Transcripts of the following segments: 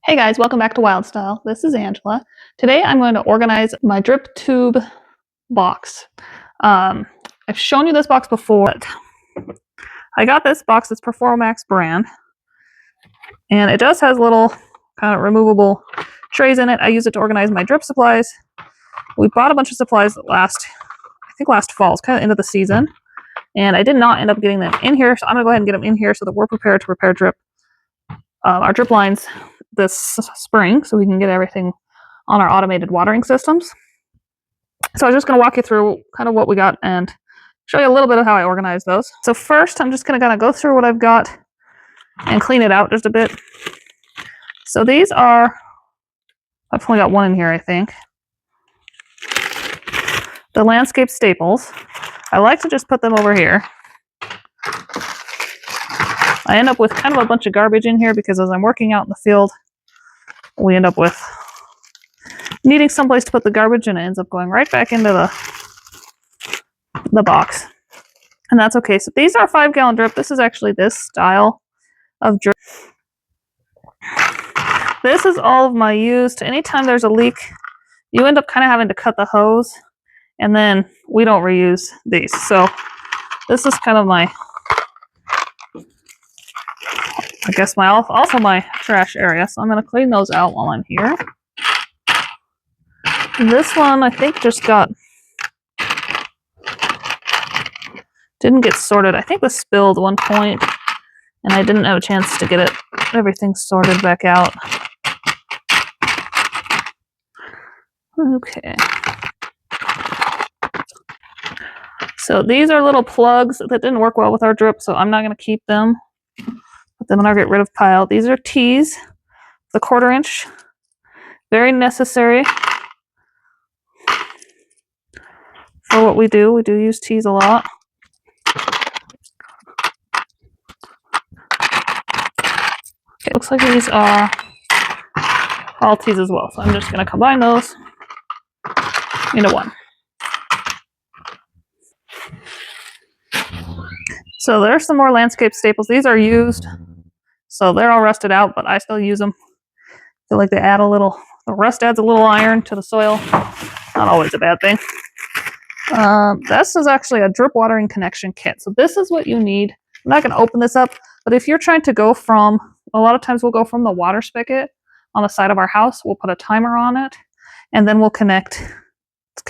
Hey guys, welcome back to Wild Style. This is Angela. Today I'm going to organize my drip tube box. I've shown you this box before. I got this box, it's Performax brand, and it just has little kind of removable trays in it. I use it to organize my drip supplies. We bought a bunch of supplies last fall. It's kind of end of the season, and I did not end up getting them in here, so I'm gonna go ahead and get them in here so that we're prepared to repair our drip lines this spring, so we can get everything on our automated watering systems. So I was just going to walk you through kind of what we got and show you a little bit of how I organize those. So first, I'm just going to kind of go through what I've got and clean it out just a bit. So these are, I've only got one in here, I think. The landscape staples. I like to just put them over here. I end up with kind of a bunch of garbage in here because as I'm working out in the field, we end up with needing someplace to put the garbage, and it ends up going right back into the box. And that's okay. So these are 5-gallon drip. This is actually this style of drip. This is all of my used. Anytime there's a leak, you end up kind of having to cut the hose, and then we don't reuse these. So this is kind of my, I guess also my trash area. So I'm going to clean those out while I'm here. This one I think just didn't get sorted. I think this spilled one point, and I didn't have a chance to get everything sorted back out. Okay. So these are little plugs that didn't work well with our drip, so I'm not going to keep them. Put them in our get rid of pile. These are T's, the 1/4 inch. Very necessary for what we do. We do use T's a lot. Okay, looks like these are all T's as well, so I'm just going to combine those into one. So there's some more landscape staples. These are used, so they're all rusted out, but I still use them. I feel like they add the rust adds a little iron to the soil. Not always a bad thing. This is actually a drip watering connection kit. So this is what you need. I'm not going to open this up, but if you're trying to go from, a lot of times we'll go from the water spigot on the side of our house, we'll put a timer on it, and then we'll connect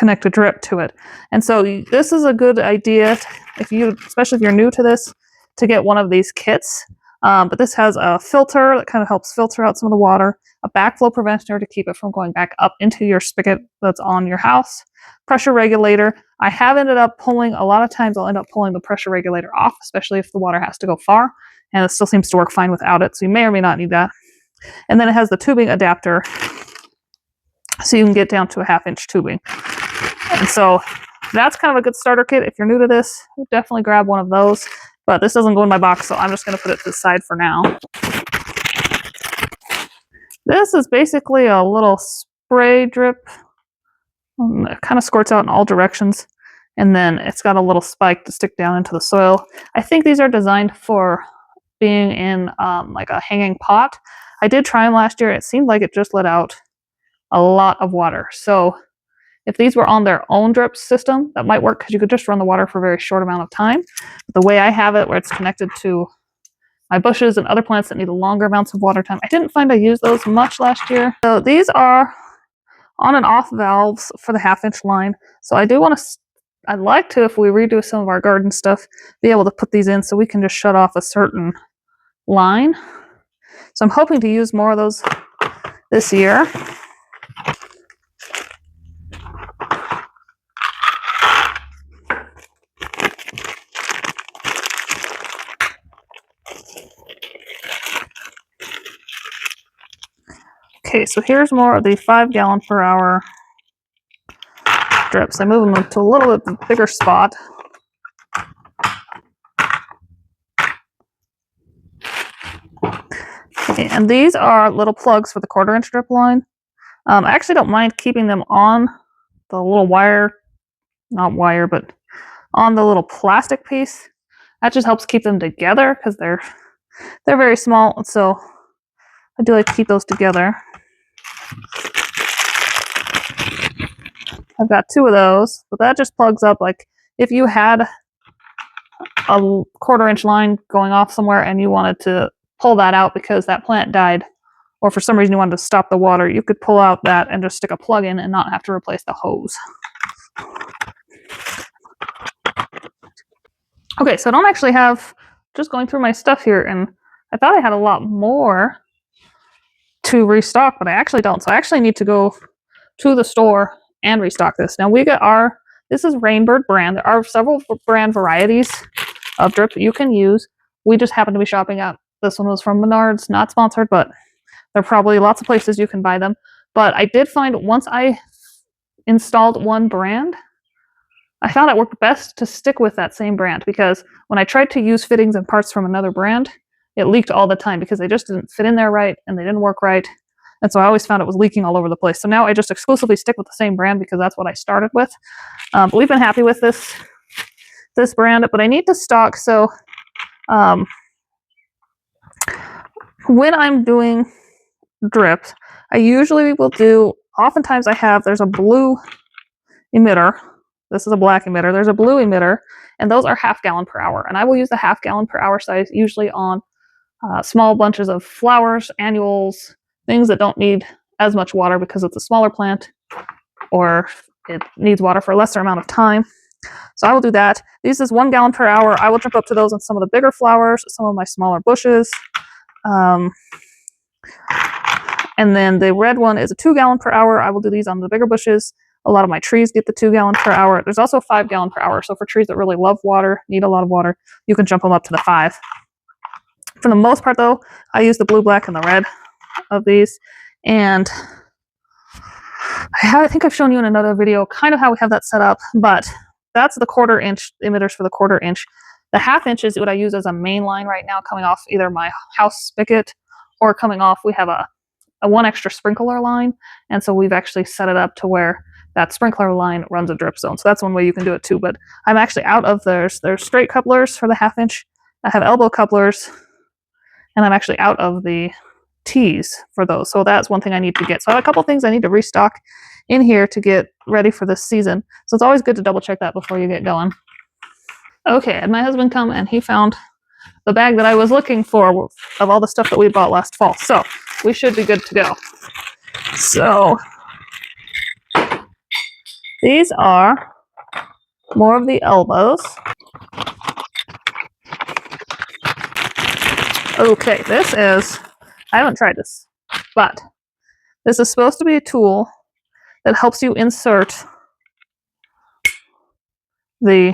a drip to it. And so this is a good idea, especially if you're new to this, to get one of these kits. But this has a filter that kind of helps filter out some of the water, a backflow preventer to keep it from going back up into your spigot that's on your house, pressure regulator. I have ended up pulling, a lot of times I'll end up pulling the pressure regulator off, especially if the water has to go far, and it still seems to work fine without it, so you may or may not need that. And then it has the tubing adapter, so you can get down to a 1/2 inch tubing. And so that's kind of a good starter kit. If you're new to this, definitely grab one of those. But this doesn't go in my box, so I'm just going to put it to the side for now. This is basically a little spray drip. It kind of squirts out in all directions. And then it's got a little spike to stick down into the soil. I think these are designed for being in like a hanging pot. I did try them last year. It seemed like it just let out a lot of water. So if these were on their own drip system, that might work because you could just run the water for a very short amount of time. But the way I have it, where it's connected to my bushes and other plants that need longer amounts of water time, I didn't find I used those much last year. So these are on and off valves for the 1/2 inch line. So I do want to, I'd like to, if we redo some of our garden stuff, be able to put these in so we can just shut off a certain line. So I'm hoping to use more of those this year. Okay, so here's more of the 5-gallon per hour drips. I move them to a little bit bigger spot. And these are little plugs for the 1/4 inch drip line. I actually don't mind keeping them on the little wire, not wire, but on the little plastic piece. That just helps keep them together because they're very small. So I do like to keep those together. I've got 2 of those, but that just plugs up. Like if you had a 1/4 inch line going off somewhere and you wanted to pull that out because that plant died, or for some reason you wanted to stop the water, you could pull out that and just stick a plug in and not have to replace the hose. Okay, so I don't actually have, just going through my stuff here, and I thought I had a lot more to restock, but I actually don't. So I actually need to go to the store and restock this. Now we get this is Rainbird brand. There are several brand varieties of drip that you can use. We just happen to be shopping at, this one was from Menards, not sponsored, but there are probably lots of places you can buy them. But I did find once I installed one brand, I found it worked best to stick with that same brand, because when I tried to use fittings and parts from another brand, it leaked all the time because they just didn't fit in there right and they didn't work right. And so I always found it was leaking all over the place. So now I just exclusively stick with the same brand because that's what I started with. But we've been happy with this brand, but I need to stock. So when I'm doing drips, I usually will do, oftentimes there's a blue emitter. This is a black emitter. There's a blue emitter, and those are 1/2 gallon per hour. And I will use the 1/2 gallon per hour size usually on small bunches of flowers, annuals, things that don't need as much water because it's a smaller plant or it needs water for a lesser amount of time. So I will do that. This is 1 gallon per hour. I will jump up to those on some of the bigger flowers, some of my smaller bushes. And then the red one is a 2 gallon per hour. I will do these on the bigger bushes. A lot of my trees get the 2 gallon per hour. There's also 5 gallon per hour. So for trees that really love water, need a lot of water, you can jump them up to the 5. For the most part, though, I use the blue, black, and the red of these. And I think I've shown you in another video kind of how we have that set up, but that's the 1/4 inch emitters for the 1/4 inch. The 1/2 inch is what I use as a main line right now, coming off either my house spigot or coming off, we have a 1 extra sprinkler line. And so we've actually set it up to where that sprinkler line runs a drip zone. So that's one way you can do it too. But I'm actually out of there's straight couplers for the 1/2 inch. I have elbow couplers, and I'm actually out of the tees for those. So that's one thing I need to get. So I have a couple things I need to restock in here to get ready for this season. So it's always good to double check that before you get going. Okay, I had my husband come and he found the bag that I was looking for of all the stuff that we bought last fall. So we should be good to go. So these are more of the elbows. Okay, this is, I haven't tried this, but this is supposed to be a tool that helps you insert the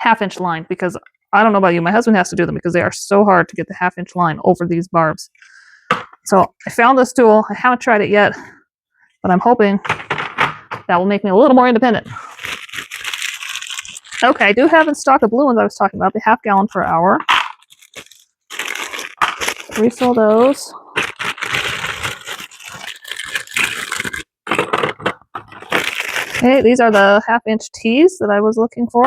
1/2 inch line, because I don't know about you, my husband has to do them because they are so hard to get the 1/2 inch line over these barbs. So I found this tool. I haven't tried it yet, but I'm hoping that will make me a little more independent. Okay, I do have in stock the blue ones I was talking about, the 1/2 gallon per hour. Refill those. Okay, these are the 1/2 inch tees that I was looking for.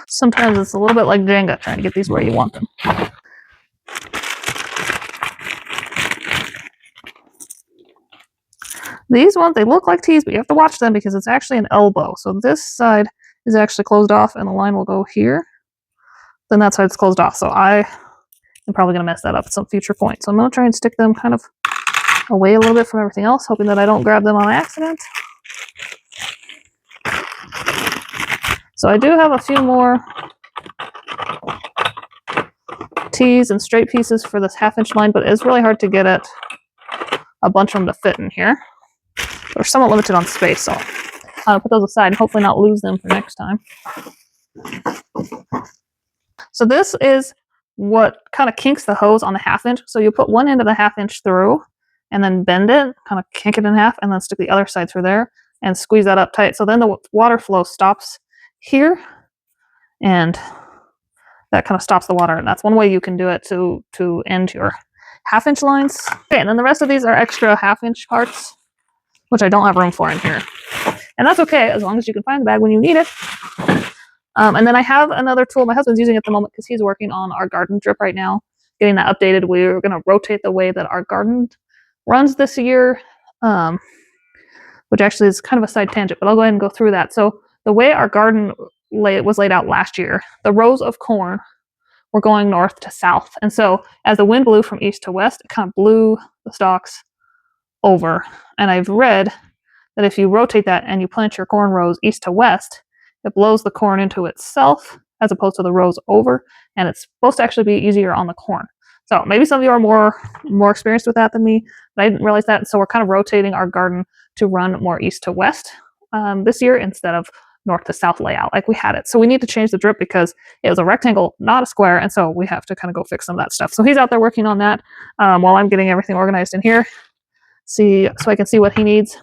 Sometimes it's a little bit like Jenga, trying to get these where you want them. These ones, they look like tees, but you have to watch them because it's actually an elbow. So this side is actually closed off and the line will go here. Then that side's closed off. So I am probably going to mess that up at some future point. So I'm going to try and stick them kind of away a little bit from everything else, hoping that I don't grab them on accident. So I do have a few more tees and straight pieces for this 1/2 inch line, but it's really hard to get at a bunch of them to fit in here. We're somewhat limited on space, so I'll put those aside and hopefully not lose them for next time. So this is what kind of kinks the hose on the 1/2 inch. So you put one end of the 1/2 inch through and then bend it, kind of kink it in half, and then stick the other side through there and squeeze that up tight. So then the water flow stops here and that kind of stops the water. And that's one way you can do it to end your 1/2 inch lines. Okay, and then the rest of these are extra 1/2 inch parts, which I don't have room for in here. And that's okay, as long as you can find the bag when you need it. And then I have another tool my husband's using at the moment because he's working on our garden drip right now, getting that updated. We're going to rotate the way that our garden runs this year, which actually is kind of a side tangent, but I'll go ahead and go through that. So the way our garden was laid out last year, the rows of corn were going north to south. And so as the wind blew from east to west, it kind of blew the stalks over. And I've read that if you rotate that and you plant your corn rows east to west, it blows the corn into itself as opposed to the rows over, and it's supposed to actually be easier on the corn. So maybe some of you are more experienced with that than me, but I didn't realize that. So we're kind of rotating our garden to run more east to west this year instead of north to south layout like we had it. So we need to change the drip because it was a rectangle, not a square, and so we have to kind of go fix some of that stuff. So he's out there working on that while I'm getting everything organized in here, so I can see what he needs.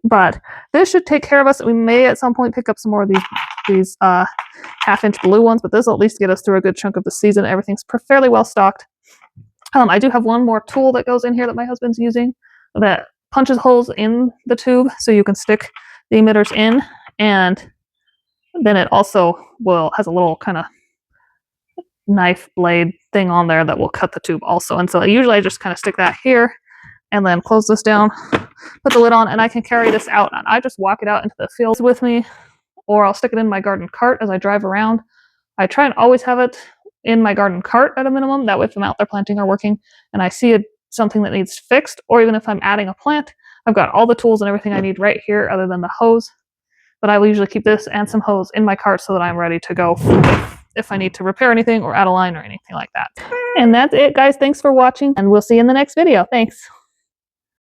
But this should take care of us. We may at some point pick up some more of these 1/2 inch blue ones, but this will at least get us through a good chunk of the season. Everything's fairly well stocked. I do have one more tool that goes in here that my husband's using that punches holes in the tube so you can stick the emitters in, and then it also has a little kind of knife blade thing on there that will cut the tube also. And so usually I just kind of stick that here and then close this down, put the lid on, and I can carry this out. And I just walk it out into the fields with me, or I'll stick it in my garden cart as I drive around. I try and always have it in my garden cart at a minimum. That way if I'm out there planting or working and I see something that needs fixed, or even if I'm adding a plant, I've got all the tools and everything I need right here other than the hose. But I will usually keep this and some hose in my cart so that I'm ready to go if I need to repair anything or add a line or anything like that. And that's it, guys. Thanks for watching, and we'll see you in the next video. Thanks.